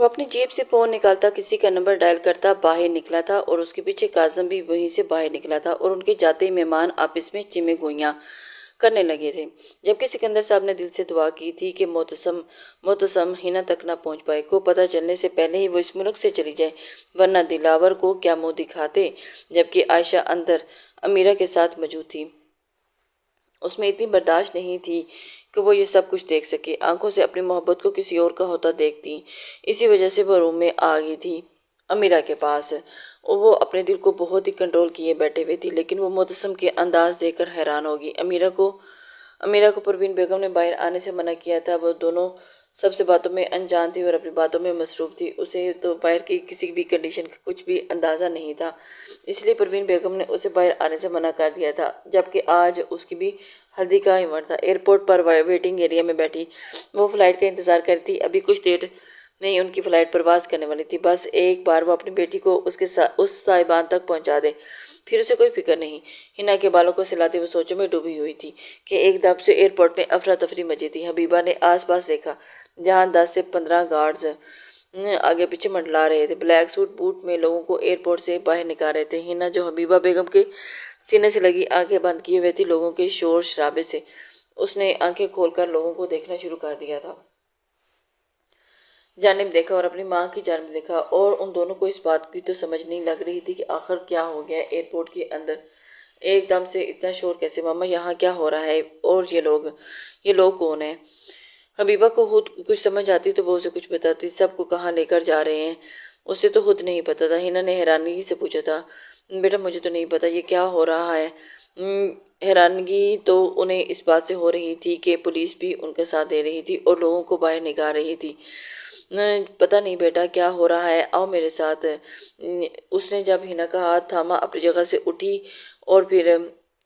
وہ اپنی جیب سے فون نکالتا، کسی کا نمبر ڈائل کرتا، باہر نکلا تھا اور اس کے پیچھے کاظم بھی وہیں سے باہر نکلا تھا اور ان کے جاتے ہی مہمان آپس میں چیمیں گوئیاں کرنے لگے تھے، جبکہ سکندر صاحب نے دل سے دعا کی تھی کہ معتصم ہنا تک نہ پہنچ پائے، کو پتہ چلنے سے پہلے ہی وہ اس ملک سے چلی جائے، ورنہ دلاور کو کیا منہ دکھاتے۔ جبکہ عائشہ اندر امیرہ کے ساتھ موجود تھی، اس میں اتنی برداشت نہیں تھی کہ وہ یہ سب کچھ دیکھ سکے، آنکھوں سے اپنی محبت کو کسی اور کا ہوتا دیکھتی۔ اسی وجہ سے وہ روم میں آ گئی تھی امیرہ کے پاس، وہ اپنے دل کو بہت ہی کنٹرول کیے بیٹھے ہوئے تھی، لیکن وہ معتصم کے انداز دیکھ کر حیران ہوگی۔ امیرہ کو پروین بیگم نے باہر آنے سے منع کیا تھا، وہ دونوں سب سے باتوں میں انجان تھی اور اپنی باتوں میں مصروف تھی، اسے تو باہر کی کسی بھی کنڈیشن کا کچھ بھی اندازہ نہیں تھا، اس لیے پروین بیگم نے اسے باہر آنے سے منع کر دیا تھا، جبکہ آج اس کی بھی ہلدی کا ہی تھا۔ ایئرپورٹ پر ویٹنگ ایریا میں بیٹھی وہ فلائٹ کا انتظار کرتی تھی، ابھی کچھ دیر نہیں ان کی فلائٹ پرواز کرنے والی تھی، بس ایک بار وہ اپنی بیٹی کو اس سائبان تک پہنچا دے، پھر اسے کوئی فکر نہیں۔ ہنا کے بالوں کو سلاتے ہوئے سوچوں میں ڈوبی ہوئی تھی کہ ایک دم سے ایئرپورٹ میں افراتفری مچی تھی۔ حبیبہ نے آس پاس دیکھا، جہاں 10 سے 15 گارڈز آگے پیچھے منڈلا رہے تھے، بلیک سوٹ بوٹ میں لوگوں کو ایئرپورٹ سے باہر نکال رہے تھے۔ ہنا جو حبیبہ بیگم کے سینے سے لگی آنکھیں بند کیے ہوئے تھی لوگوں کے شور شرابے سے، اس نے آنکھیں کھول کر لوگوں کو دیکھنا شروع کر دیا تھا، جانب دیکھا اور اپنی ماں کی جانب دیکھا، اور ان دونوں کو اس بات کی تو سمجھ نہیں لگ رہی تھی کہ آخر کیا ہو گیا ایئرپورٹ کے اندر ایک دم سے اتنا شور کیسے، ماما یہاں کیا ہو رہا ہے، اور یہ لوگ کون ہیں؟ حبیبہ کو خود کچھ سمجھ آتی تو وہ اسے کچھ بتاتی، سب کو کہاں لے کر جا رہے ہیں اسے تو خود نہیں پتا تھا۔ ہنا نے حیرانگی سے پوچھا تھا، بیٹا مجھے تو نہیں پتا یہ کیا ہو رہا ہے۔ حیرانگی تو انہیں اس بات سے ہو رہی تھی کہ پولیس بھی ان کا ساتھ دے رہی تھی اور لوگوں کو باہر نکال رہی تھی۔ پتا نہیں بیٹا کیا ہو رہا ہے، آؤ میرے ساتھ۔ اس نے جب ہنا کا ہاتھ تھاما اپنی جگہ سے اٹھی اور پھر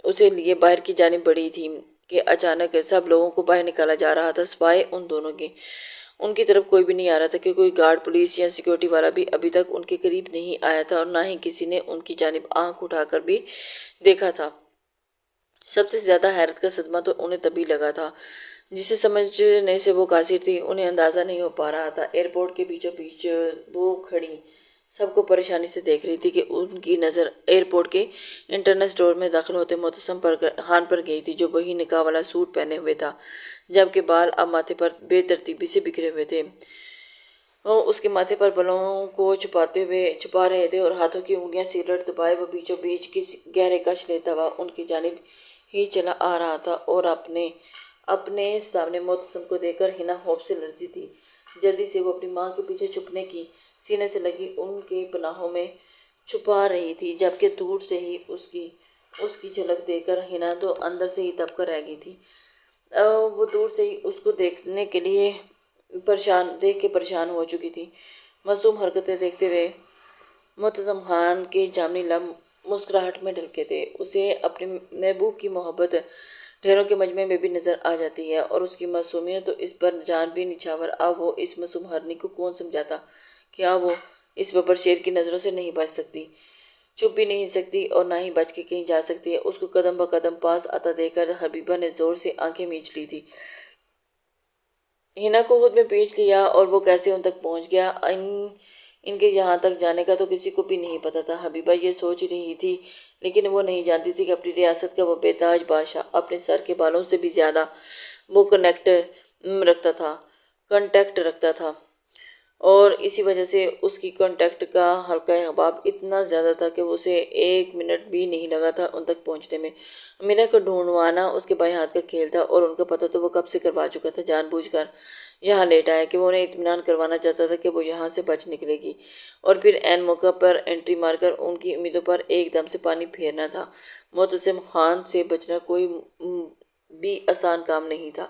اسے لیے باہر کی جانب بڑھی تھی کہ اچانک سب لوگوں کو باہر نکالا جا رہا تھا سوائے ان دونوں کے۔ ان کی طرف کوئی بھی نہیں آ رہا تھا کہ کوئی گارڈ، پولیس یا سیکیورٹی والا بھی ابھی تک ان کے قریب نہیں آیا تھا اور نہ ہی کسی نے ان کی جانب آنکھ اٹھا کر بھی دیکھا تھا۔ سب سے زیادہ حیرت کا صدمہ تو انہیں تبھی لگا تھا جسے سمجھنے سے وہ قاصر تھی، انہیں اندازہ نہیں ہو پا رہا تھا۔ ایئرپورٹ کے بیچوں بیچ وہ کھڑی سب کو پریشانی سے دیکھ رہی تھی کہ ان کی نظر ایئرپورٹ کے انٹرنس ڈور میں داخل ہوتے معتصم خان پر گئی تھی، جو وہی نکاح والا سوٹ پہنے ہوئے تھا، جبکہ بال اب ماتھے پر بے ترتیبی سے بکھرے ہوئے تھے۔ وہ اس کے ماتھے پر بالوں کو چھپا رہے تھے اور ہاتھوں کی انگلیاں سگریٹ دبائے وہ بیچوں بیچ کی گہرے کش لیتا ہوا ان کی جانب ہی چلا آ رہا تھا، اور اپنے سامنے معتصم کو دیکھ کر ہنا خوف سے لرزی تھی۔ جلدی سے وہ اپنی ماں کے پیچھے چھپنے کی سینے سے لگی ان کے پناہوں میں چھپا رہی تھی، جبکہ دور سے ہی اس کی جھلک دیکھ کر ہنا تو اندر سے ہی دب کر رہ گئی تھی۔ وہ دور سے ہی اس کو دیکھ کے پریشان ہو چکی تھی۔ معصوم حرکتیں دیکھتے ہوئے معتصم خان کے جامنی لب مسکراہٹ میں ڈھلکے تھے۔ اسے اپنے محبوب کی محبت ڈھیروں کے مجمع میں بھی نظر آ جاتی ہے اور اس کی معصومیت تو اس پر جان بھی نچھاور۔ اب وہ اس معصوم ہرنی کو کون سمجھاتا؟ کیا وہ اس ببر شیر کی نظروں سے نہیں بچ سکتی؟ چھپ بھی نہیں سکتی اور نہ ہی بچ کے کہیں جا سکتی ہے۔ اس کو قدم بہ قدم پاس آتا دیکھ کر حبیبہ نے زور سے آنکھیں میچ لی تھی۔ ہنا کو خود میں پیچ لیا اور وہ کیسے ان تک پہنچ گیا، ان کے یہاں تک جانے کا تو کسی کو بھی نہیں پتا تھا۔ حبیبہ یہ سوچ رہی تھی، لیکن وہ نہیں جانتی تھی کہ اپنی ریاست کا وہ بے تاج بادشاہ اپنے سر کے بالوں سے بھی زیادہ وہ کنٹیکٹ رکھتا تھا، اور اسی وجہ سے اس کی کانٹیکٹ کا حلقہ احباب اتنا زیادہ تھا کہ اسے ایک منٹ بھی نہیں لگا تھا ان تک پہنچنے میں۔ امیرہ کو ڈھونڈوانا اس کے بائیں ہاتھ کا کھیل تھا اور ان کا پتہ تو وہ کب سے کروا چکا تھا، جان بوجھ کر یہاں لیٹ آیا کہ وہ انہیں اطمینان کروانا چاہتا تھا کہ وہ یہاں سے بچ نکلے گی، اور پھر عین موقع پر انٹری مار کر ان کی امیدوں پر ایک دم سے پانی پھیرنا تھا۔ معتصم خان سے بچنا کوئی بھی آسان کام نہیں تھا۔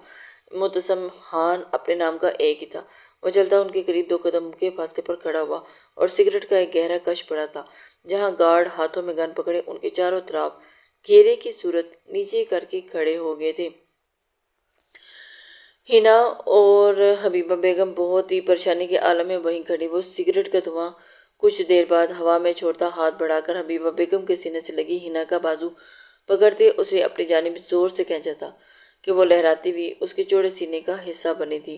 معتصم خان اپنے نام کا ایک ہی تھا۔ وہ چلتا ان کے قریب 2 قدم کے فاصلے پر کھڑا ہوا اور سگریٹ کا ایک گہرا کش پڑا تھا، جہاں گارڈ ہاتھوں میں گن پکڑے ان کے چاروں طرف گھیرے کی صورت نیچے کر کے کھڑے ہو گئے تھے۔ ہنا اور حبیبہ بیگم بہت ہی پریشانی کے عالم میں وہیں کھڑی، وہ سگریٹ کا دھواں کچھ دیر بعد ہوا میں چھوڑتا ہاتھ بڑھا کر حبیبہ بیگم کے سینے سے لگی ہنا کا بازو پکڑتے اسے اپنی جانب زور سے کھینچا تھا کہ وہ لہراتی ہوئی اس کے چوڑے سینے کا حصہ بنی تھی۔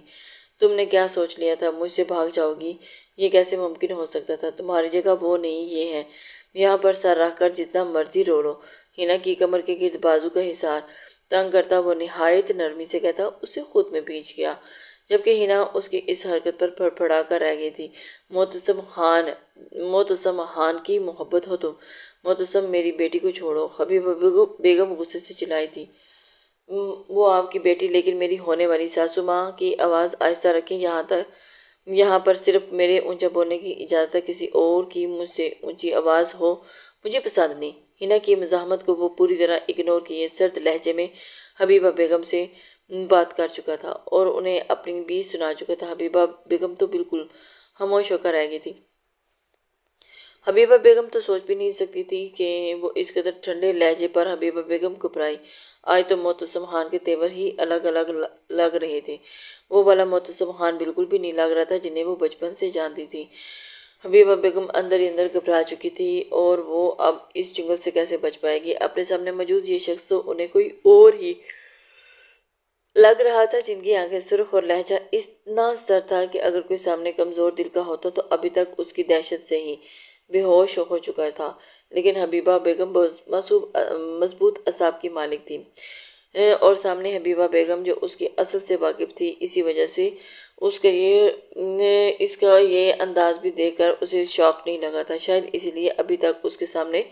تم نے کیا سوچ لیا تھا؟ مجھ سے بھاگ جاؤ گی؟ یہ کیسے ممکن ہو سکتا تھا؟ تمہاری جگہ وہ نہیں یہ ہے، یہاں پر سر رکھ کر جتنا مرضی رو لو۔ ہینا کی کمر کے گرد بازو کا حصار تنگ کرتا وہ نہایت نرمی سے کہتا، اسے خود میں بھیج گیا، جبکہ ہینا اس کی اس حرکت پر پھڑپھڑا کر رہ گئی تھی۔ معتصم خان کی محبت ہو تم؟ معتصم، میری بیٹی کو چھوڑو، حبیبہ بیگم غصے سے چلائی تھی۔ وہ آپ کی بیٹی لیکن میری ہونے والی ساسو ماں کی آواز آہستہ رکھیں، یہاں پر صرف میرے اونچا بولنے کی اجازت ہے، کسی اور کی مجھ سے اونچی آواز ہو مجھے پسند نہیں۔ ہینا کی مزاحمت کو وہ پوری طرح اگنور کیے سرد لہجے میں حبیبہ بیگم سے بات کر چکا تھا اور انہیں اپنی بھی سنا چکا تھا۔ حبیبہ بیگم تو بالکل خاموش ہو کر رہ گئی تھی۔ حبیبہ بیگم تو سوچ بھی نہیں سکتی تھی کہ وہ اس قدر ٹھنڈے لہجے پر حبیبہ بیگم گھبرائی۔ آج تو معتصم خان کے تیور ہی الگ الگ لگ رہے تھے۔ وہ والا معتصم خان بالکل بھی نہیں لگ رہا تھا جنہیں وہ بچپن سے جانتی تھی۔ حبیبہ بیگم اندر ہی اندر گھبرا چکی تھی اور وہ اب اس چنگل سے کیسے بچ پائے گی؟ اپنے سامنے موجود یہ شخص تو انہیں کوئی اور ہی لگ رہا تھا، جن کی آنکھیں سرخ اور لہجہ اتنا سر تھا کہ اگر کوئی سامنے کمزور دل کا ہوتا تو ابھی تک اس کی دہشت سے ہی بے ہوش ہو چکا تھا۔ لیکن حبیبہ بیگم مضبوط اعصاب کی مالک تھی اور سامنے حبیبہ بیگم جو اس کی اصل سے واقف تھی، اسی وجہ سے اس کا یہ انداز بھی دیکھ کر اسے شوق نہیں لگا تھا۔ شاید اسی لیے ابھی تک اس کے سامنے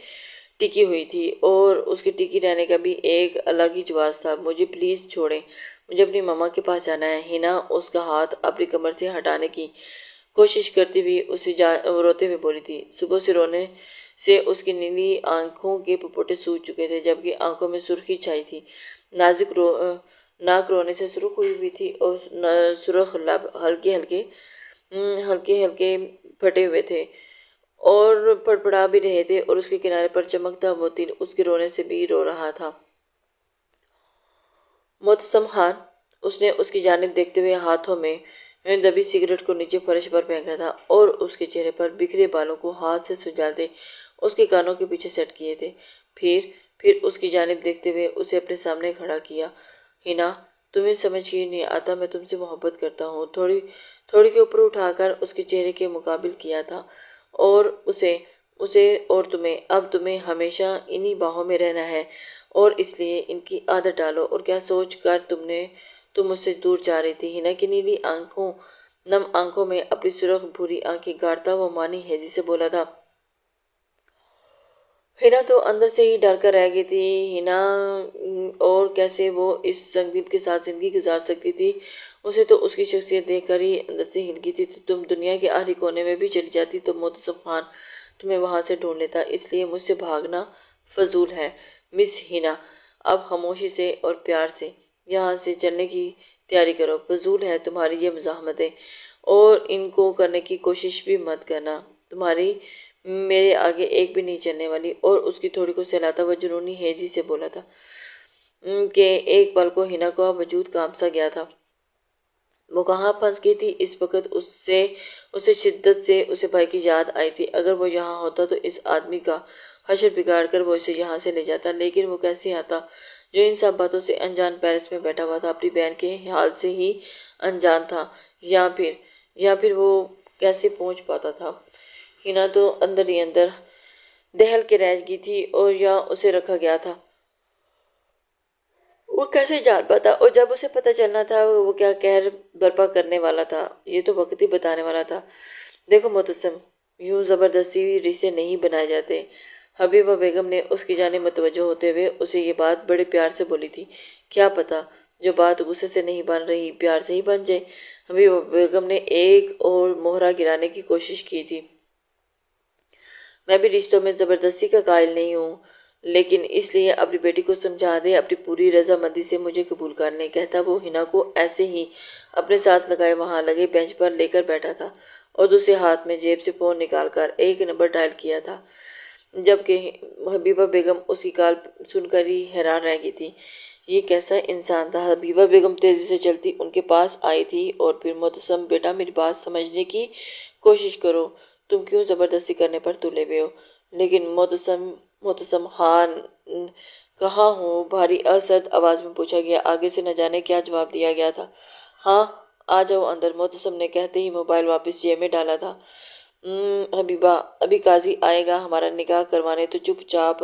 ٹکی ہوئی تھی اور اس کے ٹکی رہنے کا بھی ایک الگ ہی جواز تھا۔ مجھے پلیز چھوڑیں، مجھے اپنی ماما کے پاس جانا ہے۔ ہینا اس کا ہاتھ اپنی کمر سے ہٹانے کی کوشش کرتی ہوئی اسے روتے ہوئے بولی تھی۔ صبح سے رونے سے اس کی نیلی آنکھوں کے پپوٹے سوج چکے تھے، جبکہ آنکھوں میں سرخی چھائی تھی۔ ناک رونے سے سرخ ہوئی ہوئی تھی اور سرخ لب ہلکے ہلکے پھٹے ہوئے تھے اور پڑپڑا بھی رہے تھے اور اس کے کنارے پر چمکتا وہ تل اس کے رونے سے بھی رو رہا تھا۔ معتصم خان، اس نے اس کی جانب دیکھتے ہوئے ہاتھوں میں دبی سگریٹ کو نیچے فرش پر پھینکا تھا اور اس کے چہرے پر بکھرے بالوں کو ہاتھ سے سلجھاتے اس کے کانوں کے پیچھے سیٹ کیے تھے۔ پھر اس کی جانب دیکھتے ہوئے اسے اپنے سامنے کھڑا کیا۔ ہینا، تمہیں سمجھ ہی نہیں آتا، میں تم سے محبت کرتا ہوں۔ تھوڑی کے اوپر اٹھا کر اس کے چہرے کے مقابل کیا تھا اور اسے اور تمہیں ہمیشہ انہی باہوں میں رہنا ہے اور اس لیے ان کی عادت ڈالو۔ اور کیا سوچ کر تم مجھ سے دور جا رہی تھی؟ ہینا کی نیلی نم آنکھوں میں اپنی سرخ بھوری آنکھیں گاڑتا وہ مانی ہیجی سے بولا تھا۔ ہینا تو اندر سے ہی ڈر کر رہ گئی تھی۔ ہینا اور کیسے وہ اس سنگ دل کے ساتھ زندگی گزار سکتی تھی؟ اسے تو اس کی شخصیت دیکھ کر ہی اندر سے ہل گئی تھی۔ تم دنیا کے آخری کونے میں بھی چلی جاتی تو معتصم خان تمہیں وہاں سے ڈھونڈ لیتا، اس لیے مجھ سے بھاگنا فضول ہے۔ مس ہینا، اب خاموشی سے اور پیار سے یہاں سے چلنے کی تیاری کرو۔ فضول ہے تمہاری یہ مزاحمتیں اور ان کو کرنے کی کوشش بھی مت کرنا، تمہاری میرے آگے ایک بھی نہیں چلنے والی۔ اور اس کی تھوڑی کو سہلاتا وہ جنونی ہیجی سے بولا تھا کہ ایک پل کو ہینا کا وجود کانپ سا گیا تھا۔ وہ کہاں پھنس گئی تھی؟ اس وقت اسے شدت سے اسے بھائی کی یاد آئی تھی۔ اگر وہ یہاں ہوتا تو اس آدمی کا حشر بگاڑ کر وہ اسے یہاں سے لے جاتا، لیکن وہ کیسے آتا جو ان سب باتوں سے انجان پیرس میں بیٹھا ہوا تھا، اپنی بہن کے حال سے ہی انجان تھا، یا پھر وہ کیسے پہنچ پاتا تھا؟ ہینا تو اندر ہی اندر دہل کے رہ گئی تھی اور یا اسے رکھا گیا تھا، وہ کیسے جان پاتا؟ اور جب اسے پتہ چلنا تھا وہ کیا قہر برپا کرنے والا تھا، یہ تو وقت ہی بتانے والا تھا۔ دیکھو معتصم، یوں زبردستی رشتے نہیں بنائے جاتے۔ حبیبہ بیگم نے اس کی جانب متوجہ ہوتے ہوئے اسے یہ بات بڑے پیار سے بولی تھی۔ کیا پتا جو بات غصے سے نہیں بن رہی پیار سے ہی بن جائے۔ حبیبہ بیگم نے ایک اور مہرہ گرانے کی کوشش کی تھی۔ میں بھی رشتوں میں زبردستی کا قائل نہیں ہوں، لیکن اس لیے اپنی بیٹی کو سمجھا دے اپنی پوری رضامندی سے مجھے قبول کر لیں، کہتا وہ ہینا کو ایسے ہی اپنے ساتھ لگائے وہاں لگے بینچ پر لے کر بیٹھا تھا اور دوسرے ہاتھ میں جیب سے فون نکال کر ایک نمبر ڈائل کیا تھا، جبکہ حبیبہ بیگم اس کی کال سن کر ہی حیران رہ گئی تھی۔ یہ کیسا انسان تھا؟ حبیبہ بیگم تیزی سے چلتی ان کے پاس آئی تھی اور پھر معتصم، بیٹا میری بات سمجھنے کی کوشش کرو، تم کیوں زبردستی کرنے پر تلے ہوئے ہو؟ لیکن معتصم خان، کہاں ہوں؟ بھاری اسد آواز میں پوچھا گیا۔ آگے سے نہ جانے کیا جواب دیا گیا تھا۔ ہاں، آ جاؤ اندر، معتصم نے کہتے ہی موبائل واپس جیب میں ڈالا تھا۔ حبیبہ، ابھی قاضی آئے گا ہمارا نکاح کروانے، تو چپ چاپ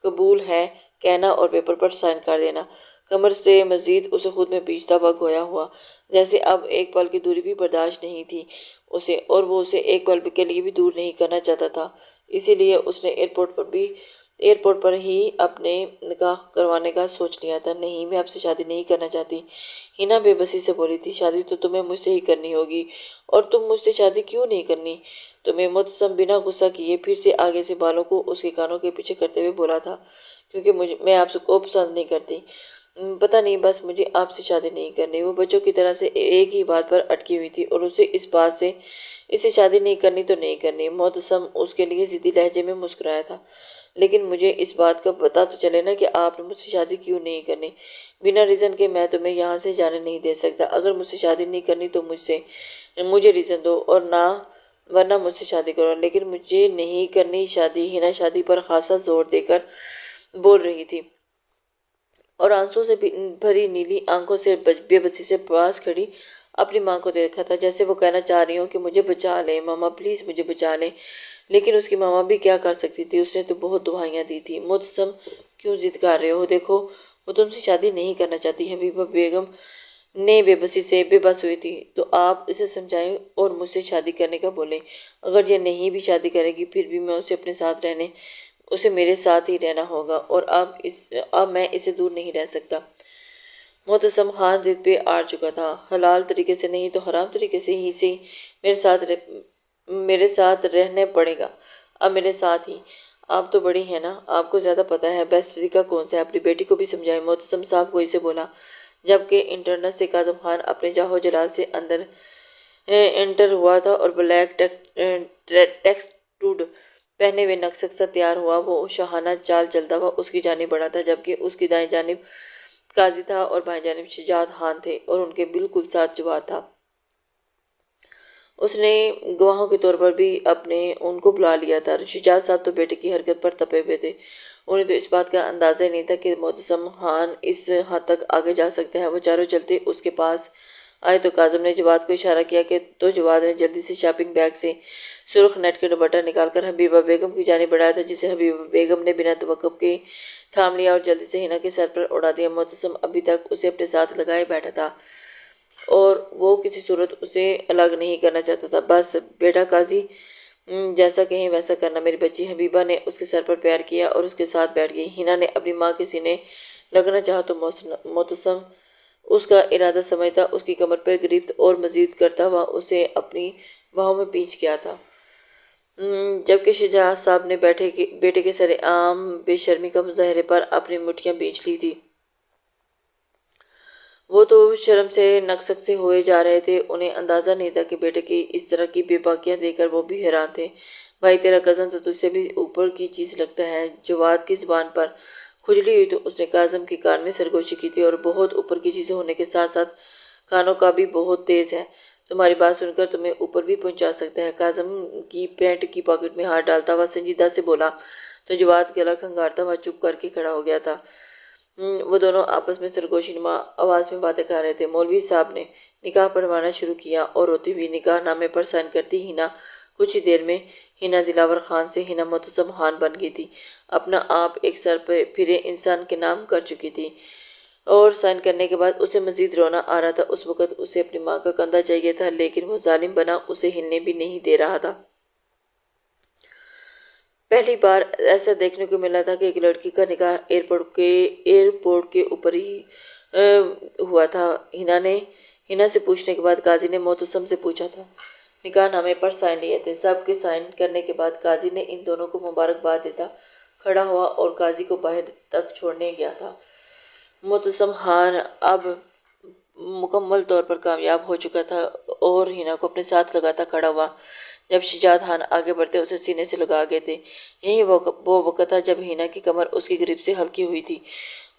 قبول ہے کہنا اور پیپر پر سائن کر دینا۔ کمر سے مزید اسے خود میں پیچھتا ہوا گویا ہوا، جیسے اب ایک پل کی دوری بھی برداشت نہیں تھی اسے، اور وہ اسے ایک پل کے لیے بھی دور نہیں کرنا چاہتا تھا۔ اسی لیے اس نے ایئرپورٹ پر ہی اپنے نکاح کروانے کا سوچ لیا تھا۔ نہیں، میں آپ سے شادی نہیں کرنا چاہتی، ہینا بے بسی سے بولی تھی۔ شادی تو تمہیں مجھ سے ہی کرنی ہوگی، اور تم مجھ سے شادی کیوں نہیں کرنی تمہیں؟ معتصم بنا غصہ کیے پھر سے آگے سے بالوں کو اس کے کانوں کے پیچھے کرتے ہوئے بولا تھا، کیونکہ میں آپ کو پسند نہیں کرتی۔ پتہ نہیں، بس مجھے آپ سے شادی نہیں کرنی۔ وہ بچوں کی طرح سے ایک ہی بات پر اٹکی ہوئی تھی، اور اسے اس بات سے اسے شادی نہیں کرنی تو نہیں کرنی۔ معتصم اس کے لیے ضدی لہجے میں مسکرایا تھا، لیکن مجھے اس بات کا پتہ تو چلے نا کہ آپ نے مجھ سے شادی کیوں نہیں کرنی۔ بنا ریزن کے میں تمہیں یہاں سے جانے نہیں دے سکتا۔ اگر مجھ سے شادی نہیں کرنی تو مجھے ریزن دو، اور ورنہ مجھ سے شادی کرو۔ لیکن مجھے نہیں کرنی شادی، ہینا شادی پر خاصا زور دے کر بول رہی تھی، اور آنسوؤں سے بھری نیلی آنکھوں سے بے بسی سے پاس کھڑی اپنی ماں کو دیکھا تھا، جیسے وہ کہنا چاہ رہی ہوں کہ مجھے بچا لیں ماما، پلیز مجھے بچا لیں۔ لیکن اس کی ماما بھی کیا کر سکتی تھی، اس نے تو بہت دعائیاں دی تھی۔ معتصم، کیوں ضد کر رہے ہو؟ دیکھو، وہ تم سے شادی نہیں کرنا چاہتی۔ حبیبہ بیگم نے بے بسی سے بے بس ہوئی تھی، تو آپ اسے سمجھائیں اور مجھ سے شادی کرنے کا بولیں۔ اگر یہ نہیں بھی شادی کرے گی، پھر بھی میں اسے میرے ساتھ ہی رہنا ہوگا، اور اب میں اسے دور نہیں رہ سکتا۔ معتصم خان ضد پہ آڑ چکا تھا۔ حلال طریقے سے نہیں تو حرام طریقے سے ہی میرے ساتھ رہنے پڑے گا، اب میرے ساتھ ہی۔ آپ تو بڑی ہیں نا، آپ کو زیادہ پتہ ہے بیسٹ طریقہ کون سا ہے، اپنی بیٹی کو بھی سمجھائیں۔ معتصم صاف گوئی سے بولا، جبکہ انٹرنس سے کاظم خان اپنے جاہو جلال سے اندر انٹر ہوا تھا اور بلیک ٹیکسٹوڈ پہنے ہوئے نقص سا تیار ہوا۔ وہ شاہانہ چال چلتا ہوا اس کی جانب بڑھا تھا، جبکہ اس کی دائیں جانب قاضی تھا اور بائیں جانب شجاعت خان تھے، اور ان کے بالکل ساتھ جواد تھا۔ اس نے گواہوں کے طور پر بھی ان کو بلا لیا تھا۔ شجاعت صاحب تو بیٹے کی حرکت پر تپے ہوئے تھے، انہیں تو اس بات کا اندازہ ہی نہیں تھا کہ معتصم خان اس حد تک آگے جا سکتا ہے۔ وہ چاروں چلتے اس کے پاس آئے تو کاظم نے جواد کو اشارہ کیا تو جواد نے جلدی سے شاپنگ بیگ سے سرخ نیٹ کا دوپٹہ نکال کر حبیبہ بیگم کی جانب بڑھایا تھا، جسے حبیبہ بیگم نے بنا توقف کے تھام لیا اور جلدی سے ہینا کے سر پر اڑا دیا۔ معتصم ابھی تک اسے اپنے ساتھ لگائے بیٹھا تھا، اور وہ کسی صورت اسے الگ نہیں کرنا چاہتا تھا۔ بس بیٹا قاضی جیسا کہیں ویسا کرنا میری بچی۔ حبیبہ نے اس کے سر پر پیار کیا اور اس کے ساتھ بیٹھ گئی۔ ہینا نے اپنی ماں کے سینے لگنا چاہا تو معتصم اس کا ارادہ سمجھتا اس کی کمر پر گرفت اور مزید کرتا ہوا اسے اپنی باہوں میں پینچ گیا تھا، جبکہ شجاعت صاحب نے بیٹے کے سر عام بے شرمی کا مظاہرے پر اپنی مٹھیاں بھینچ لی تھی۔ وہ تو شرم سے نک سے ہوئے جا رہے تھے، انہیں اندازہ نہیں تھا کہ بیٹے کی اس طرح کی بے باکیاں دیکھ کر وہ بھی حیران تھے۔ بھائی، تیرا کزن تو تجھ سے بھی اوپر کی چیز لگتا ہے۔ جواد کی زبان پر کھجلی ہوئی تو اس نے کاظم کے کان میں سرگوشی کی تھی، اور بہت اوپر کی چیز ہونے کے ساتھ ساتھ کانوں کا بھی بہت تیز ہے، تمہاری بات سن کر تمہیں اوپر بھی پہنچا سکتا ہے۔ کاظم کی پینٹ کی پاکٹ میں ہاتھ ڈالتا ہوا سنجیدہ سے بولا تو جواد گلا کھنگارتا ہوا چپ کر کے کھڑا ہو گیا تھا۔ وہ دونوں آپس میں سرگوشی نما آواز میں باتیں کر رہے تھے۔ مولوی صاحب نے نکاح پڑھوانا شروع کیا، اور روتی ہوئی نکاح نامے پر سائن کرتی ہینا کچھ ہی دیر میں ہینا دلاور خان سے ہینا معتصم خان بن گئی تھی۔ اپنا آپ ایک سر پھرے انسان کے نام کر چکی تھی، اور سائن کرنے کے بعد اسے مزید رونا آ رہا تھا۔ اس وقت اسے اپنی ماں کا کندھا چاہیے تھا، لیکن وہ ظالم بنا اسے ہلنے بھی نہیں دے رہا تھا۔ پہلی بار ایسا دیکھنے کو ملا تھا کہ ایک لڑکی کا نکاح ایئرپورٹ کے اوپر ہی ہوا تھا۔ ہینا سے پوچھنے کے بعد قاضی نے معتصم سے پوچھا تھا۔ نکاح نامے پر سائن لیے تھے۔ سب کے سائن کرنے کے بعد قاضی نے ان دونوں کو مبارکباد دیتا کھڑا ہوا اور قاضی کو باہر تک چھوڑنے گیا تھا۔ معتصم خان اب مکمل طور پر کامیاب ہو چکا تھا اور ہینا کو اپنے ساتھ لگاتا کھڑا ہوا۔ جب شجاعت خان آگے بڑھتے اسے سینے سے لگا گئے تھے۔ یہی وہ وقت تھا جب ہینا کی کمر اس کی گرپ سے ہلکی ہوئی تھی،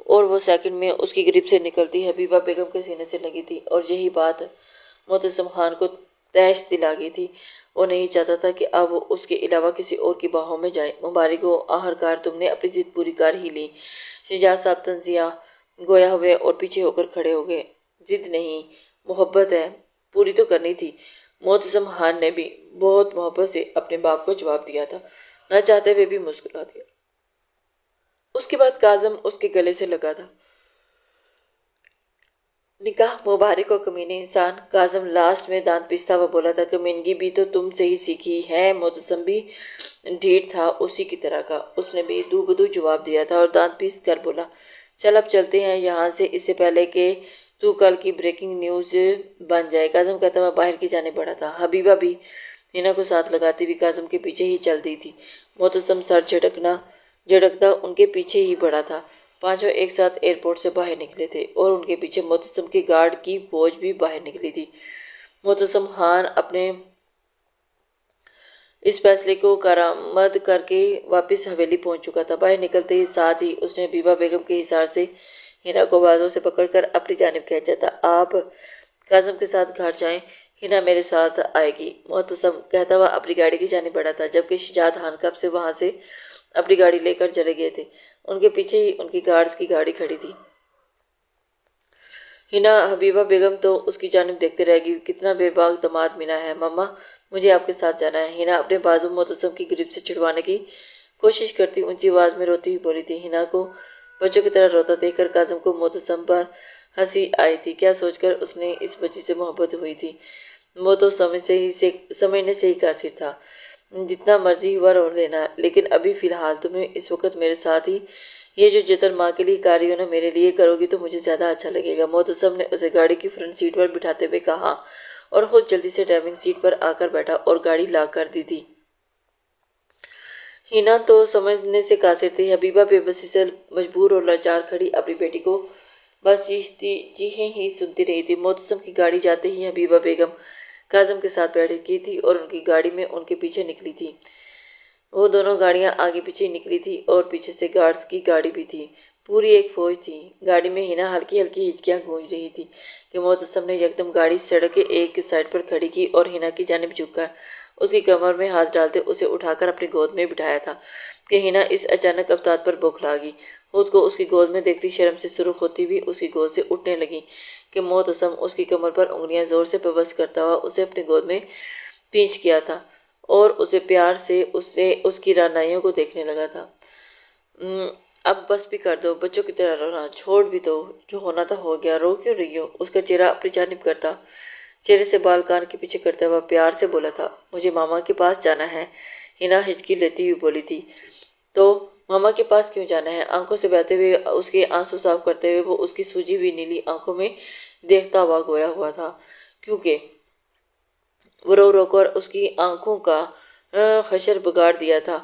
اور وہ سیکنڈ میں اس کی گرپ سے نکلتی حبیبہ بیگم کے سینے سے لگی تھی، اور یہی بات معتصم خان کو تیش دلا گئی تھی۔ وہ نہیں چاہتا تھا کہ اب اس کے علاوہ کسی اور کی باہوں میں جائے۔ مبارک ہو، آخرکار تم نے اپنی ضد پوری کر ہی لی۔ شجاعت صاحب تنزیہ گویا ہوئے اور پیچھے ہو کر کھڑے ہو گئے۔ ضد نہیں، محبت ہے، پوری تو کرنی تھی۔ معتصم خان نے بھی بہت محبت سے اپنے باپ کو جواب دیا تھا، نہ چاہتے ہوئے بھی مسکرا دیا۔ اس کے بعد کاظم اس کے گلے سے لگا تھا۔ نکاح مبارک ہو کمینے انسان، کاظم لاسٹ میں دانت پیستا ہوا بولا تھا۔ کمینگی بھی تو تم سے ہی سیکھی ہے۔ معتصم بھی ڈھیٹ تھا اسی کی طرح کا، اس نے بھی دو بدو جواب دیا تھا اور دانت پیس کر بولا، چل اب چلتے ہیں یہاں سے، اس سے پہلے کہ تو کل کی بریکنگ نیوز بن جائے۔ کاظم کہتا ہوا باہر کی جانب بڑھا تھا۔ حبیبہ بھی ہنا کو ساتھ لگاتی ہوئی کاظم کے پیچھے ہی چل دی تھی۔ معتصم سر جھٹکتا ان کے پیچھے ہی بڑھا تھا۔ پانچوں ایک ساتھ ایئرپورٹ سے باہر نکلے تھے اور ان کے پیچھے معتصم کے گارڈ کی فوج بھی باہر نکلی تھی۔ معتصم خان اپنے اس فیصلے کو کارآمد کر کے واپس حویلی پہنچ چکا تھا۔ باہر نکلتے ہی ساتھ ہی اس نے حبیبہ بیگم کے حصار سے ہنا کو بازوں سے پکڑ کر اپنی جانب کھینچا تھا۔ آپ کاظم کے ساتھ گھر جائیں، ہنا میرے ساتھ آئے گی، معتصم کہتا ہوا اپنی گاڑی کی جانب بڑھا تھا، جبکہ شجاعت خان کب سے وہاں سے اپنی گاڑی لے کر چلے گئے تھے۔ ان کے پیچھے ہی ان کی گارڈز کی گاڑی کھڑی تھی۔ ہنا حبیبہ بیگم تو اس کی جانب دیکھتے رہ گئی، کتنا بے باک داماد ملا ہے۔ ماما مجھے آپ کے ساتھ جانا ہے۔ ہنا اپنے بازو معتصم کی گرفت سے چھڑوانے کی کوشش کرتی اونچی آواز میں روتی ہوئی بولی تھی۔ ہنا کو بچوں کی طرح روتا دیکھ کر کاظم کو معتصم پر ہنسی آئی تھی، کیا سوچ کر اس نے اس بچی سے محبت ہوئی تھی، وہ تو سمجھنے سے ہی قاصر تھا۔ جتنا مرضی ہوا رو لینا، لیکن ابھی فی الحال تمہیں اس وقت میرے ساتھ ہی یہ جو جتن ماں کے لیے کر رہی ہو نا، میرے لیے کرو گی تو مجھے زیادہ اچھا لگے گا۔ معتصم نے اسے گاڑی کی فرنٹ سیٹ پر بٹھاتے ہوئے کہا اور خود جلدی سے ڈرائیونگ سیٹ پر آ کر بیٹھا اور گاڑی لاک کر دی تھی۔ ہنا تو سمجھنے سے قاصر تھی۔ حبیبہ بے بسی سے مجبور اور لاچار کھڑی اپنی بیٹی کو بس چیخیں ہی سنتی رہی تھی۔ معتصم کی گاڑی جاتے ہی حبیبہ بیگم کاظم کے ساتھ بیٹھ گئی تھی اور ان کی گاڑی میں ان کے پیچھے نکلی تھی۔ وہ دونوں گاڑیاں آگے پیچھے نکلی تھی اور پیچھے سے گارڈز کی گاڑی بھی تھی، پوری ایک فوج تھی۔ گاڑی میں ہنا ہلکی ہلکی ہچکیاں گونج رہی تھی کہ معتصم نے یکدم گاڑی سڑک کے ایک سائڈ پر کھڑی کی اور ہنا کی جانب جھک کر اس کی کمر میں ہاتھ ڈالتے اسے اٹھا کر اپنی گود میں بٹھایا تھا کہ ہنا اس اچانک افتاد پر بوکھلا گئی۔ خود کو اس کی گود میں دیکھتی شرم سے سرخ ہوتی ہوئی اس کی گود سے اٹھنے لگی کہ معتصم اس کی کمر پر انگلیاں زور سے پیوست کرتا ہوا اسے اپنی گود میں پینچ گیا تھا اور اسے پیار سے اس کی رعنائیوں کو دیکھنے لگا تھا۔ اب بس بھی کر دو، بچوں کی طرح رونا چھوڑ بھی دو، جو ہونا تھا ہو گیا، رو کیوں رہی ہو؟ اس کا چہرہ اپنی جانب کرتا، چہرے سے بال کان کے پیچھے کرتا ہوا پیار سے بولا تھا، مجھے ماما کے پاس جانا ہے۔ ہنا ہچکی لیتی ہوئی بولی تھی، تو ماما کے پاس کیوں جانا ہے؟ آنکھوں سے بہتے ہوئے اس کے آنسو صاف کرتے ہوئے وہ اس کی سوجی ہوئی نیلی آنکھوں میں دیکھتا ہوا گویا ہوا تھا، کیونکہ وہ رو رو کر اس کی آنکھوں کا خشر بگاڑ دیا تھا۔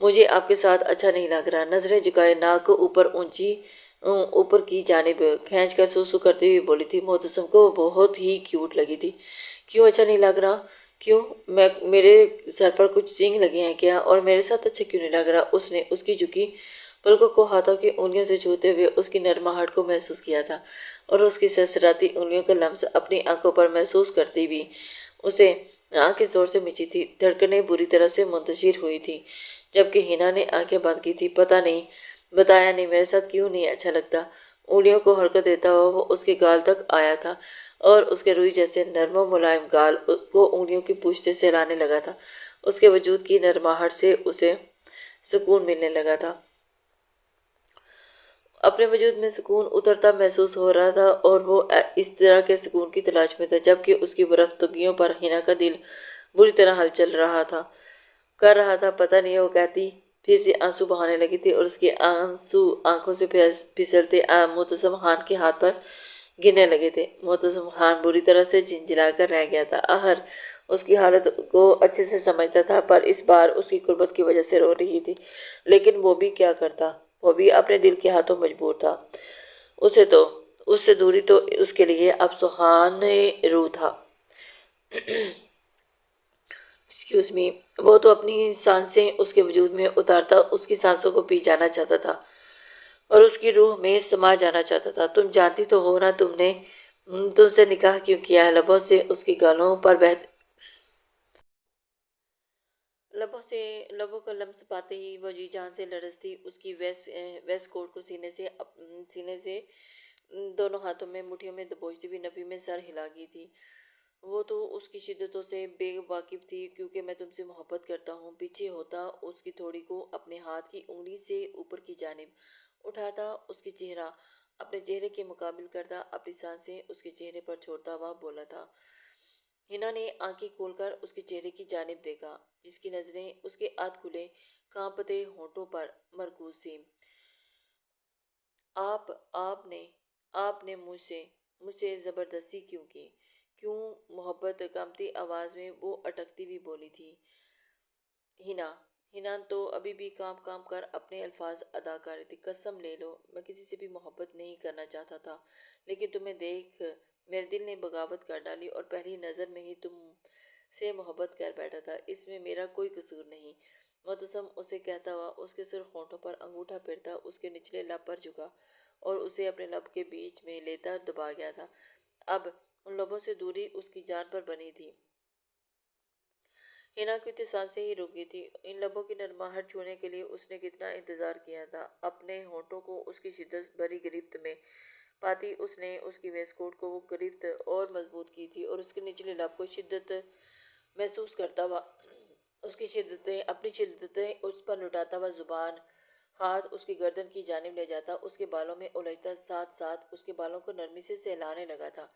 مجھے آپ کے ساتھ اچھا نہیں لگ رہا، نظریں جھکائے ناک اوپر کی جانب کھینچ کر سو کرتے ہوئے بولی تھی۔ معتصم کو بہت ہی کیوٹ لگی تھی۔ کیوں اچھا نہیں لگ رہا؟ کیوں؟ میرے سر پر کچھ سینگ لگے ہیں کیا؟ اور میرے ساتھ اچھا کیوں نہیں لگ رہا؟ اس نے اس کی جھکی پلکوں کو ہاتھوں کی انگلیوں سے چھوتے ہوئے اس کی نرماہٹ کو محسوس کیا تھا اور اس کی سرسراتی انگلیوں کا لمس اپنی آنکھوں پر محسوس کرتی بھی اسے آنکھیں زور سے مچی تھی، دھڑکنیں بری طرح سے منتشر ہوئی تھی، جبکہ ہنا نے آنکھیں بند کی تھی۔ پتہ نہیں، بتایا نہیں، میرے ساتھ کیوں نہیں اچھا لگتا؟ انگلیوں کو حرکت دیتا ہوا وہ اس کے گال تک آیا تھا اور اس کے روئی جیسے نرم و ملائم گال کو انگلیوں کی پوچھ سے سہلانے لگا تھا۔ اس کے وجود کی نرماہٹ سے اسے سکون ملنے لگا تھا، اپنے وجود میں سکون اترتا محسوس ہو رہا تھا اور وہ اس طرح کے سکون کی تلاش میں تھا، جبکہ اس کی برفتگیوں پر ہنا کا دل بری طرح ہلچل کر رہا تھا۔ پتہ نہیں، وہ کہتی پھر سے آنسو بہانے لگی تھی اور اس کے آنسو آنکھوں سے پھسلتے معتصم خان کے ہاتھ پر گرنے لگے تھے۔ معتصم خان بری طرح سے جھنجھلا کر رہ گیا تھا، آخر اس کی حالت کو اچھے سے سمجھتا تھا، پر اس بار اس کی غربت کی وجہ سے رو رہی تھی، لیکن وہ بھی کیا کرتا، وہ بھی اپنے دل کے ہاتھوں مجبور تھا۔ اس سے دوری تو اس کے لیے اب سخان روح تھا۔ وہ تو اپنی سانسیں اس کے وجود میں اتارتا اس کی سانسوں کو پی جانا چاہتا تھا اور اس کی روح میں سما جانا چاہتا تھا۔ تم جانتی تو ہو نا تم سے نکاح کیوں کیا ہے؟ لبوں سے اس کی گالوں پر لبوں کا لمس پاتے ہی وہ جی جان سے لرزتی اس کی ویسٹ کوٹ کو سینے سے دونوں ہاتھوں میں مٹھیوں میں دبوچتی ہوئی نفی میں سر ہلا گئی تھی۔ وہ تو اس کی شدتوں سے بے واقف تھی، کیونکہ میں تم سے محبت کرتا ہوں۔ پیچھے ہوتا اس کی تھوڑی کو اپنے ہاتھ کی انگلی سے اوپر کی جانب اٹھاتا، اس کی چہرہ اپنے چہرے کے مقابل کرتا، اپنی سانسیں اس کے چہرے پر چھوڑتا ہوا بولا تھا۔ ہنا نے آنکھیں کھول کر اس کے چہرے کی جانب دیکھا، جس کی نظریں اس کے آدھ کھلے کانپتے ہونٹوں پر مرکوز تھیں۔ آپ آپ نے آپ نے مجھ سے زبردستی کیوں کی؟ کیوں؟ محبت کانپتی آواز میں وہ اٹکتی ہوئی بولی تھی۔ ہنا تو ابھی بھی کانپ کانپ کر اپنے الفاظ ادا کر رہی تھی۔ قسم لے لو، میں کسی سے بھی محبت نہیں کرنا چاہتا تھا، لیکن تمہیں دیکھ میرے دل نے بغاوت کر ڈالی اور پہلی نظر میں ہی تم سے محبت کر بیٹھا تھا۔ اس میں میرا کوئی قصور نہیں۔ مبتسم اسے کہتا ہوا اس کے سرخ ہونٹوں پر انگوٹھا پھیرتا اس کے نچلے لب پر جھکا اور اسے اپنے لب کے بیچ میں لیتا دبا گیا تھا۔ اب ان لبوں سے دوری اس کی جان پر بنی تھی۔ ہنا کی تو سانسیں ہی رک گئی تھی۔ ان لبوں کی نرماہٹ چھونے کے لیے اس نے کتنا انتظار کیا تھا۔ اپنے ہونٹوں کو اس کی شدت بھری گرفت میں پاتی اس نے اس کی ویسٹ کوٹ کو وہ گرفت اور مضبوط کی تھی اور اس کے نچلے لب کو شدت محسوس کرتا ہوا اپنی شدتیں اس پر لٹاتا ہوا زبان ہاتھ اس کی گردن کی جانب لے جاتا، اس کے بالوں میں الجھتا، ساتھ ساتھ اس کے بالوں کو نرمی سے سہلانے لگا تھا۔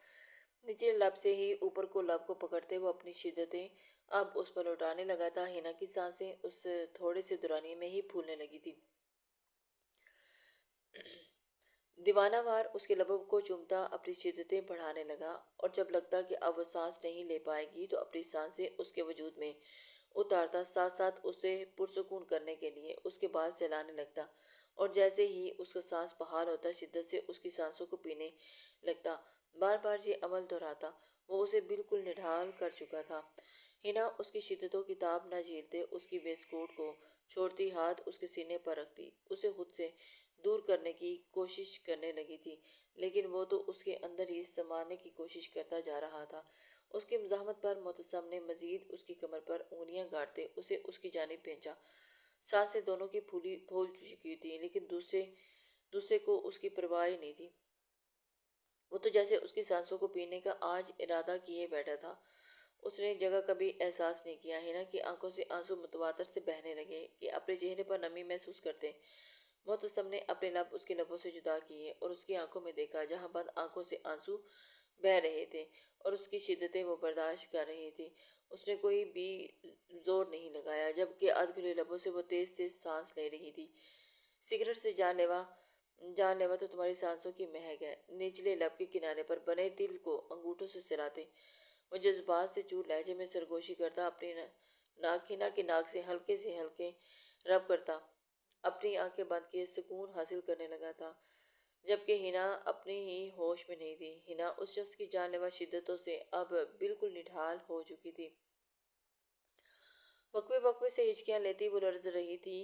نچلے لب سے ہی اوپر کو لب کو پکڑتے وہ اپنی شدتیں اب اس پر لوٹانے لگا تھا۔ ہنا کی سانسیں اس تھوڑے سے دورانیے میں ہی پھولنے لگی تھی۔ دیوانہ وار اس کے لبوں کو چومتا اپنی شدتیں بڑھانے لگا، اور جب لگتا کہ اب وہ سانس نہیں لے پائے گی تو اپنی سانسیں اس کے وجود میں اتارتا، ساتھ ساتھ اسے پرسکون کرنے کے لیے اس کے بال سہلانے لگتا، اور جیسے ہی اس کا سانس بحال ہوتا شدت سے اس کی سانسوں کو پینے لگتا۔ بار بار یہ عمل دہراتا، وہ اسے بالکل نڈھال کر چکا تھا۔ ہنا اس کی شدتوں کی تاب نہ جھیلتے اس کی ویسٹ کوٹ کو چھوڑتی، ہاتھ اس کے سینے پر رکھتی، اسے خود سے دور کرنے کی کوشش کرنے لگی تھی، لیکن وہ تو اس کے اندر ہی سمانے کی کوشش کرتا جا رہا تھا۔ اس کی مزاحمت پر مبتسم نے مزید اس کی کمر پر انگلیاں گاڑتے اسے اس کی جانب بھیجا۔ سانسیں دونوں کی پھول چکی تھیں، لیکن دوسرے کو اس کی پرواہ ہی نہیں تھی۔ وہ تو جیسے اس کی سانسوں کو پینے کا آج ارادہ کیے بیٹھا تھا۔ اس نے جگہ کبھی احساس نہیں کیا۔ ہنا کی آنکھوں سے آنسو متواتر سے بہنے لگے کہ اپنے چہرے پر نمی محسوس کرتے مبتسم نے اپنے لب اس کے لبوں سے جدا کیے اور اس کی آنکھوں میں دیکھا، جہاں بند آنکھوں سے آنسو بہہ رہے تھے اور اس کی شدتیں وہ برداشت کر رہی تھی۔ اس نے کوئی بھی زور نہیں لگایا، جبکہ ادھ کھلے لبوں سے وہ تیز تیز سانس لے رہی تھی۔ سگریٹ سے جان لیوا تو تمہاری سانسوں کی مہک ہے۔ نچلے لب کے کنارے پر بنے دل کو انگوٹھوں سے سراتے وہ جذبات سے چور لہجے میں سرگوشی کرتا، اپنی ناک ہنا کی ناک سے ہلکے رب کرتا، اپنی آنکھیں بند کیے سکون حاصل کرنے لگا تھا، جبکہ ہنا اپنی ہی ہوش میں نہیں تھی۔ ہنا اس شخص کی جان لیوا شدتوں سے اب بالکل نڈھال ہو چکی تھی۔ وقفے سے ہچکیاں لیتی وہ لرز رہی تھی،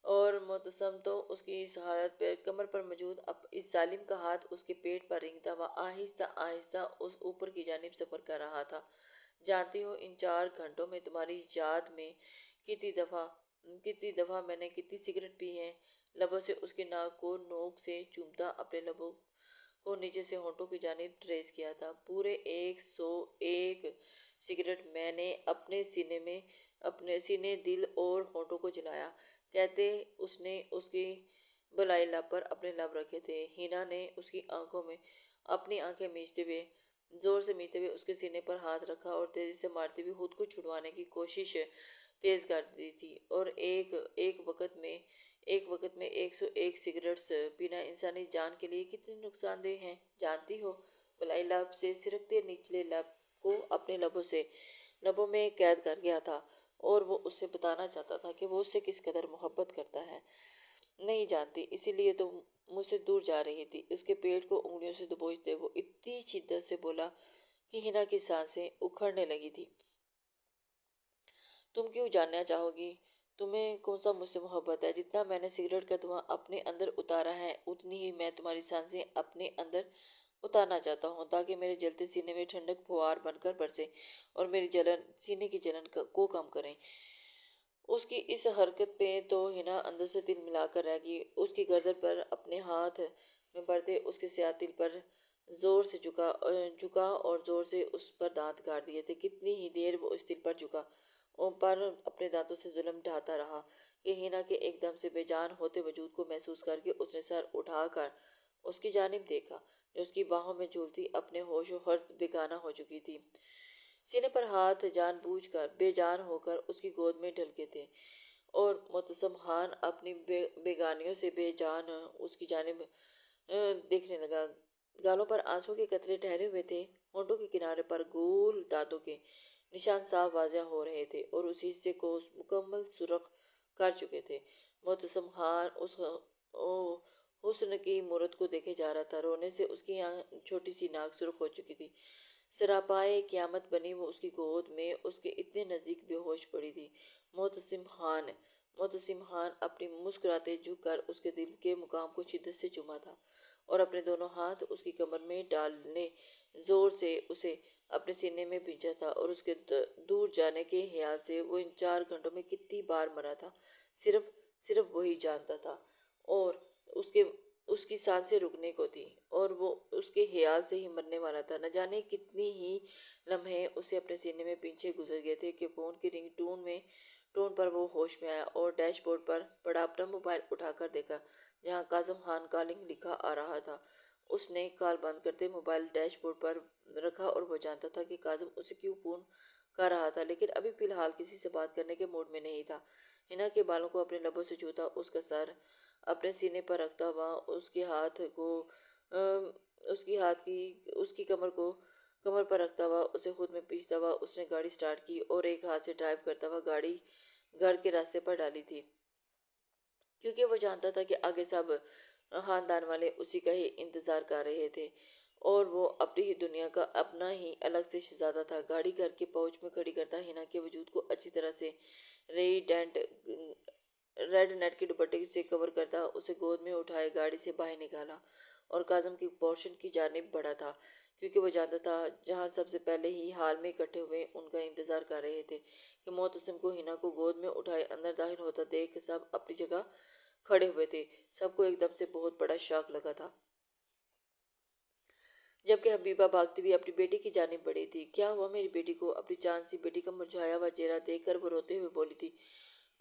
اور مبتسم تو اس کی اس حالت پر کمر پر موجود اس ظالم کا ہاتھ اس کے پیٹ پر رینگتا ہوا آہستہ آہستہ اس اوپر کی جانب سفر کر رہا تھا۔ جانتی ہو ان 4 گھنٹوں میں تمہاری یاد میں کتنی دفعہ میں نے کتنی سگریٹ پی ہے؟ لبوں سے اس کے ناک کو نوک سے چومتا اپنے لبوں کو نیچے سے ہونٹوں کی جانب ٹریس کیا تھا۔ پورے 101 سگریٹ میں نے اپنے سینے، دل اور ہونٹوں کو جلایا، کہتے اس نے اس کی بلائی لب پر اپنے لب رکھے تھے۔ ہنا نے اس کی آنکھوں میں اپنی آنکھیں زور سے میچتے ہوئے اس کے سینے پر ہاتھ رکھا اور تیزی سے مارتی ہوئی خود کو چھڑوانے کی کوشش تیز کر دی تھی۔ اور ایک وقت میں 101 سگریٹس پینا انسانی جان کے لیے کتنی نقصان دہ ہیں، جانتی ہو؟ بلائی لب سے سرکتے نچلے لب کو اپنے لبوں میں قید کر گیا تھا، اور وہ اس سے بتانا چاہتا تھا کہ وہ اس سے کس قدر محبت کرتا ہے۔ نہیں جانتی، اسی لیے تو مجھ سے دور جا رہی تھی۔ اس کے پیٹ کو انگلیوں سے دبوچتے وہ اتنی شدت سے بولا کہ ہنا کی سانسیں اکھڑنے لگی تھی۔ تم کیوں جاننا چاہو گی؟ تمہیں کون سا مجھ سے محبت ہے؟ جتنا میں نے سگریٹ کا دھواں اپنے اندر اتارا ہے، اتنی ہی میں تمہاری سانسیں اپنے اندر اتارنا چاہتا ہوں، تاکہ میرے جلتے سینے میں ٹھنڈک پھوار بن کر برسے اور میری سینے کی جلن کو کم کریں۔ اس کی اس حرکت پہ تو ہنا اندر سے دل ملا کر رہ گئی۔ اس کی گردن پر اپنے ہاتھ میں بڑھتے اس کے سیاہ دل پر زور سے جھکا اور زور سے اس پر دانت گاڑ دیے تھے۔ کتنی ہی دیر وہ اس دل پر جھکا پر اپنے دانتوں سے ظلم ڈھاتا رہا کہ ہینا کے ایک دم سے بے جان ہوتے وجود کو محسوس کر کے اس نے سر اٹھا کر اس کی جانب دیکھا جو اس کی باہوں میں جھولتی اپنے ہوش و حرص بیگانہ ہو چکی تھی۔ سینے پر ہاتھ جان بوجھ کر بے جان ہو کر اس کی گود میں ڈھلکے تھے اور معتصم خان اپنی بیگانیوں سے بے جان اس کی جانب دیکھنے لگا۔ گالوں پر آنسوں کے قطرے ٹھہرے ہوئے تھے، ہونٹوں کے کنارے پر گول دانتوں کے نشان صاف واضح ہو رہے تھے اور اس حصے کو مکمل سرخ کر چکے تھے۔ معتصم خان اس حسن کی مورت کو دیکھے جا رہا تھا۔ رونے سے اس کی چھوٹی سی ناک سرخ ہو چکی تھی۔ سراپائے قیامت بنی وہ اس کی گود میں اس کے اتنے نزدیک بے ہوش پڑی تھی۔ معتصم خان اپنی مسکراتے جھک کر اس کے دل کے مقام کو شدت سے چوما تھا اور اپنے دونوں ہاتھ اس کی کمر میں ڈالنے زور سے اسے اپنے سینے میں بھینچا تھا اور اس کے دور جانے کے خیال سے وہ ان 4 گھنٹوں میں کتنی بار مرا تھا صرف وہی جانتا تھا اور اس کی سانسیں رکنے کو تھی اور وہ اس کے خیال سے ہی مرنے والا تھا۔ نہ جانے کتنی ہی لمحے اسے اپنے سینے میں پیچھے گزر گئے تھے کہ فون کی رنگ ٹون پر وہ ہوش میں آیا اور ڈیش بورڈ پر پڑا اپنا موبائل اٹھا کر دیکھا جہاں کاظم خان کالنگ لکھا آ رہا تھا۔ اس نے کال بند کرتے موبائل ڈیش بورڈ پر رکھا اور وہ جانتا تھا کہ کاظم اسے کیوں فون کر رہا تھا لیکن ابھی فی الحال کسی سے بات کرنے کے موڈ میں نہیں تھا۔ ہینا کے بالوں کو اپنے لبوں سے چھوتا، اس کا سر اپنے سینے پر رکھتا ہوا، اس کی کمر پر رکھتا ہوا، اسے خود میں پیچھتا ہوا اس نے گاڑی سٹارٹ کی اور ایک ہاتھ سے ڈرائیو کرتا ہوا گاڑی گھر کے راستے پر ڈالی تھی کیونکہ وہ جانتا تھا کہ آگے سب خاندان والے اسی کا ہی انتظار کر رہے تھے اور وہ اپنی ہی دنیا کا اپنا ہی الگ سے شہزادہ تھا۔ گاڑی گھر کے پاؤچ میں کھڑی کرتا ہینا کے وجود کو اچھی طرح سے ریڈ نیٹ کے دوپٹے سے کور کرتا اسے گود میں اٹھائے گاڑی سے باہر نکالا اور کاظم کی پورشن کی جانب بڑھا تھا کیونکہ وہ جانتا تھا جہاں سب سے پہلے ہی حال میں اکٹھے ہوئے ان کا انتظار کر رہے تھے کہ معتصم کو ہینا کو گود میں اٹھائے اندر داخل ہوتا دیکھ سب اپنی جگہ کھڑے ہوئے تھے۔ سب کو ایک دم سے بہت بڑا شاک لگا تھا جبکہ حبیبہ بھاگتی ہوئی اپنی بیٹی کی جانب بڑھی تھی۔ کیا ہوا میری بیٹی کو؟ اپنی چاند سی بیٹی کا مرجھایا ہوا چہرہ دیکھ کر وہ روتے ہوئے بولی تھی۔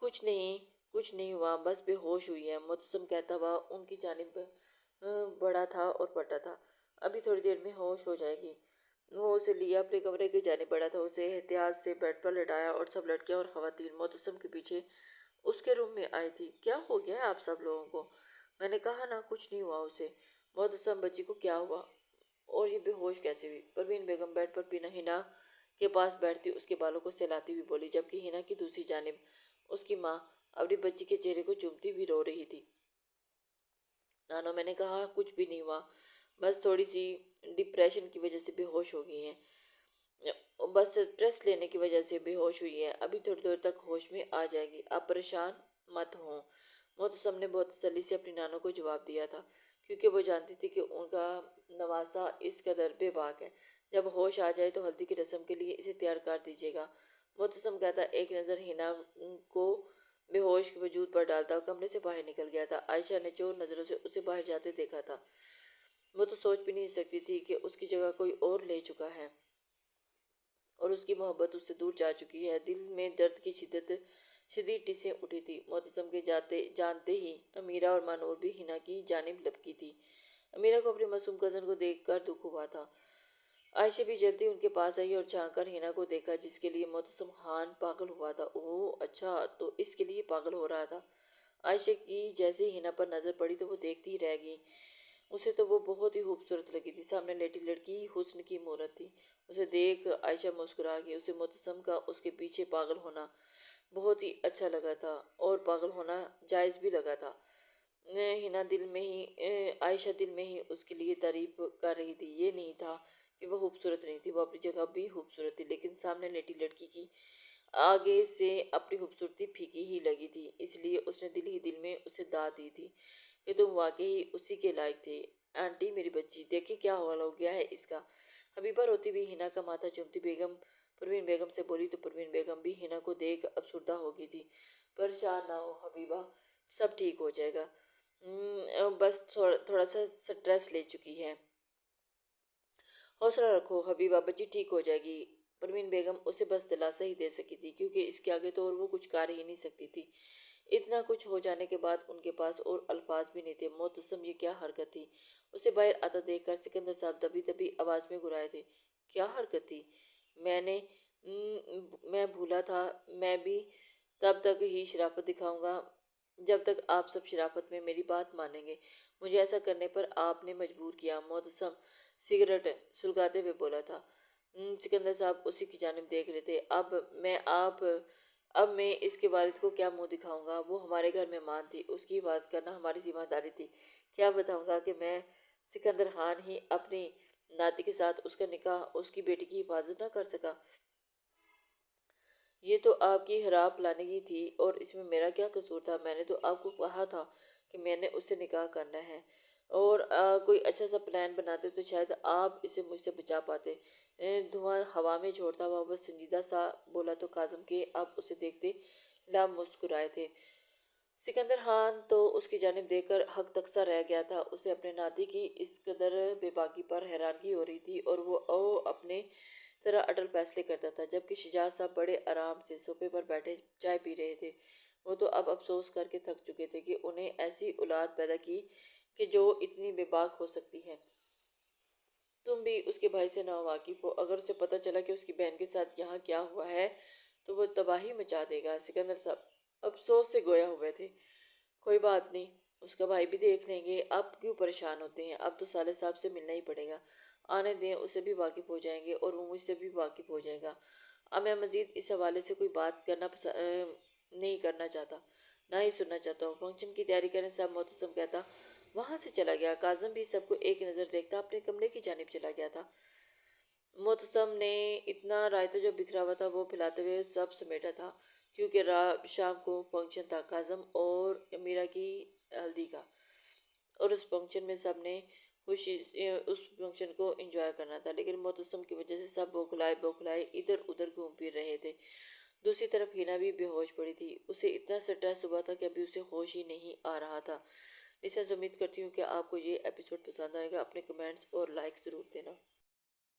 کچھ نہیں ہوا، بس بے ہوش ہوئی ہے، معتصم کہتا ہوا ان کی جانب بڑھا تھا اور پڑھتا تھا۔ ابھی تھوڑی دیر میں ہوش ہو جائے گی۔ وہ اسے لیے اپنے کمرے کی جانب بڑھا تھا، اسے احتیاط سے بیڈ پر لٹایا اور سب لڑکیاں اور خواتین معتصم کے پیچھے اس کے روم میں آئی تھی۔ کیا ہو گیا ہے آپ سب لوگوں کو؟ میں نے کہا نا کچھ نہیں ہوا اسے۔ معتصم بچی کو کیا ہوا اور یہ بے ہوش کیسے ہوئی؟ پروین بیگم بیڈ پر بنا ہینا کے پاس بیٹھتی اس کے بالوں کو سہلاتی ہوئی بولی جبکہ ہینا کی دوسری جانب اس کی ماں اپنی بچی کے چہرے کو چومتی ہوئی رو رہی تھی۔ نانو میں نے کہا کچھ بھی نہیں ہوا، بس تھوڑی سی ڈپریشن کی وجہ سے بے ہوش ہو گئی ہیں، بس سٹریس لینے کی وجہ سے بے ہوش ہوئی ہے، ابھی تھوڑی دیر تک ہوش میں آ جائے گی، آپ پریشان مت ہوں۔ معتصم نے بہت تسلی سے اپنی نانو کو جواب دیا تھا کیونکہ وہ جانتی تھی کہ ان کا نواسا اس قدر بے باک ہے۔ جب ہوش آ جائے تو ہلدی کی رسم کے لیے اسے تیار کر دیجیے گا۔ معتصم کہتا ایک نظر ہینا کو بے ہوش کے وجود پر ڈالتا کمرے سے باہر نکل گیا تھا۔ عائشہ نے چور نظروں سے اسے باہر جاتے دیکھا تھا۔ وہ تو سوچ بھی نہیں سکتی تھی کہ اس کی جگہ کوئی اور لے چکا ہے اور اس کی محبت اس سے دور جا چکی ہے۔ دل میں درد کی شدید ٹسیں اٹھی تھی۔ معتصم کے جانتے ہی امیرہ اور مانور بھی ہینا کی جانب لپکی تھی۔ امیرہ کو اپنی معصوم کزن کو دیکھ کر دکھ ہوا تھا۔ عائشہ بھی جلدی ان کے پاس آئی اور جھانک کر ہینا کو دیکھا جس کے لیے معتصم خان پاگل ہوا تھا۔ اوہ اچھا تو اس کے لیے پاگل ہو رہا تھا۔ عائشہ کی جیسے ہینا پر نظر پڑی تو وہ دیکھتی ہی رہ گئی۔ اسے تو وہ بہت ہی خوبصورت لگی تھی، سامنے لیٹی لڑکی حسن کی مورت تھی۔ اسے دیکھ عائشہ مسکرا گئی۔ اسے معتصم کا اس کے پیچھے پاگل ہونا بہت ہی اچھا لگا تھا اور پاگل ہونا جائز بھی لگا تھا۔ عائشہ دل میں ہی اس کے لیے تعریف کر رہی تھی۔ یہ نہیں تھا کہ وہ خوبصورت نہیں تھی، وہ اپنی جگہ بھی خوبصورت تھی لیکن سامنے لیٹی لڑکی کی آگے سے اپنی خوبصورتی پھیکی ہی لگی تھی، اس لیے اس نے دل میں اسے داد دی تھی کہ تم واقعی اسی کے لائق تھے۔ آنٹی میری بچی دیکھیں کیا حال ہو گیا ہے اس کا۔ حبیبہ روتی ہوئی ہینا کا ماتھا چومتی پروین بیگم سے بولی تو پروین بیگم بھی ہینا کو دیکھ افسردہ ہو گئی تھی۔ پریشان نہ ہو حبیبہ، سب ٹھیک ہو جائے گا، بس تھوڑا سا سٹریس لے چکی ہے۔ حوصلہ رکھو حبیبہ، بچی ٹھیک ہو جائے گی۔ پروین بیگم اسے بس دلاسا ہی دے سکی تھی، کیونکہ اس کے آگے تو اور وہ کچھ کر ہی نہیں سکتی تھی۔ اتنا کچھ ہو جانے کے بعد ان کے پاس اور الفاظ بھی نہیں تھے۔ معتصم، یہ کیا حرکت تھی؟ اسے باہر آتا دیکھ کر سکندر صاحب دبی دبی آواز میں گھرائے تھے۔ کیا حرکت تھی؟ میں بھولا تھا، میں بھی تب تک ہی شرافت دکھاؤں گا جب تک آپ سب شرافت میں میری بات مانیں گے۔ مجھے ایسا کرنے پر آپ نے مجبور کیا۔ معتصم سگریٹ سلگاتے ہوئے بولا تھا۔ سکندر صاحب اسی کی جانب دیکھ رہے تھے۔ اب میں اس کے والد کو کیا منہ دکھاؤں گا؟ وہ ہمارے گھر مہمان تھی، اس کی حفاظت کرنا ہماری ذمہ داری تھی۔ کیا بتاؤں گا کہ میں سکندر خان ہی اپنی ناتی کے ساتھ اس کا نکاح، اس کی بیٹی کی حفاظت نہ کر سکا؟ یہ تو آپ کی حرام پلاننگ تھی، اور اس میں میرا کیا قصور تھا؟ میں نے تو آپ کو کہا تھا کہ میں نے اس سے نکاح کرنا ہے، اور کوئی اچھا سا پلان بناتے تو شاید آپ اسے مجھ سے بچا پاتے۔ دھواں ہوا میں چھوڑتا ہوا بس سنجیدہ سا بولا تو کاظم کے اب اسے دیکھتے لام مسکرائے تھے۔ سکندر خان تو اس کی جانب دیکھ کر حق تک سا رہ گیا تھا۔ اسے اپنے ناتی کی اس قدر بے باکی پر حیرانگی ہو رہی تھی، اور وہ اپنے طرح اٹل فیصلے کرتا تھا، جبکہ شجاع صاحب بڑے آرام سے صوفے پر بیٹھے چائے پی رہے تھے۔ وہ تو اب افسوس کر کے تھک چکے تھے کہ انہیں ایسی اولاد پیدا کی کہ جو اتنی بے باک ہو سکتی ہے۔ تم بھی اس کے بھائی سے ناواقف ہو، اگر اسے پتہ چلا کہ اس کی بہن کے ساتھ یہاں کیا ہوا ہے تو وہ تباہی مچا دے گا۔ سکندر صاحب افسوس سے گویا ہوئے تھے۔ کوئی بات نہیں، اس کا بھائی بھی دیکھ لیں گے، اب کیوں پریشان ہوتے ہیں؟ اب تو صالح صاحب سے ملنا ہی پڑے گا، آنے دیں، اسے بھی واقف ہو جائیں گے اور وہ مجھ سے بھی واقف ہو جائے گا۔ اب میں مزید اس حوالے سے کوئی بات نہیں کرنا چاہتا، نہ ہی سننا چاہتا ہوں۔ فنکشن کی تیاری کریں صاحب، معتصم کہتا وہاں سے چلا گیا۔ کاظم بھی سب کو ایک نظر دیکھتا اپنے کمرے کی جانب چلا گیا تھا۔ معتصم نے اتنا رائتہ جو بکھرا ہوا تھا وہ پھیلاتے ہوئے سب سمیٹا تھا، کیونکہ شام کو فنکشن تھا کاظم اور امیرہ کی ہلدی کا، اور اس فنکشن کو انجوائے کرنا تھا، لیکن معتصم کی وجہ سے سب بوکھلائے ادھر ادھر گھوم پھر رہے تھے۔ دوسری طرف ہینا بھی بے ہوش پڑی تھی، اسے اتنا سٹریس ہوا تھا کہ ابھی اسے ہوش ہی نہیں آ رہا تھا۔ لسنرز، امید کرتی ہوں کہ آپ کو یہ ایپیسوڈ پسند آئے گا۔ اپنے کمنٹس اور لائک ضرور دینا۔